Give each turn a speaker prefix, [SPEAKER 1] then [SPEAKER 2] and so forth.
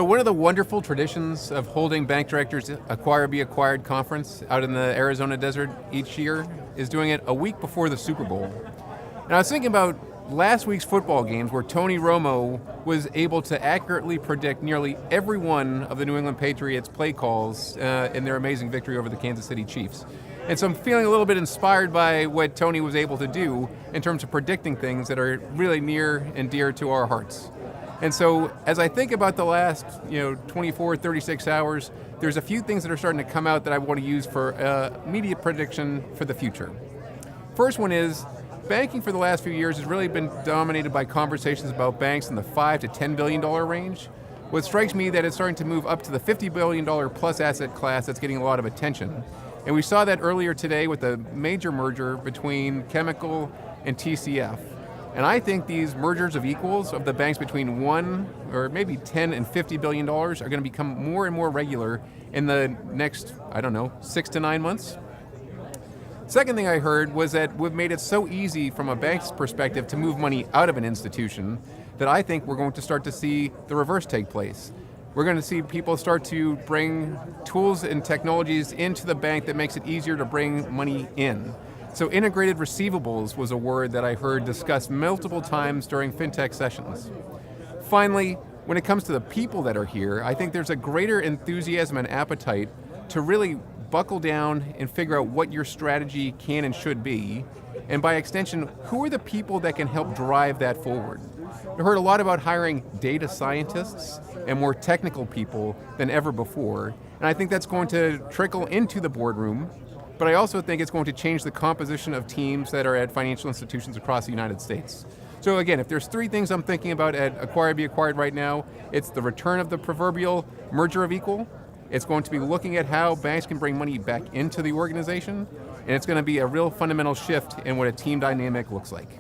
[SPEAKER 1] One of the wonderful traditions of holding Bank Directors Acquire Be Acquired conference out in the Arizona desert each year is doing it a week before the Super Bowl. And I was thinking about last week's football games where Tony Romo was able to accurately predict nearly every one of the New England Patriots play calls in their amazing victory over the Kansas City Chiefs. And so I'm feeling a little bit inspired by what Tony was able to do in terms of predicting things that are really near and dear to our hearts. And so as I think about the last 24, 36 hours, there's a few things that are starting to come out that I want to use for immediate prediction for the future. First one is, banking for the last few years has really been dominated by conversations about banks in the $5 to $10 billion range. What strikes me that it's starting to move up to the $50 billion plus asset class that's getting a lot of attention. And we saw that earlier today with a major merger between Chemical and TCF. And I think these mergers of equals of the banks between 1 or maybe 10 and $50 billion are going to become more and more regular in the next, 6 to 9 months. Second thing I heard was that we've made it so easy from a bank's perspective to move money out of an institution that I think we're going to start to see the reverse take place. We're going to see people start to bring tools and technologies into the bank that makes it easier to bring money in. So integrated receivables was a word that I heard discussed multiple times during FinTech sessions. Finally, when it comes to the people that are here, I think there's a greater enthusiasm and appetite to really buckle down and figure out what your strategy can and should be, and by extension, who are the people that can help drive that forward. I heard a lot about hiring data scientists and more technical people than ever before, and I think that's going to trickle into the boardroom, but I also think it's going to change the composition of teams that are at financial institutions across the United States. So again, if there's three things I'm thinking about at Acquire Be Acquired right now, it's the return of the proverbial merger of equal. It's going to be looking at how banks can bring money back into the organization, and it's going to be a real fundamental shift in what a team dynamic looks like.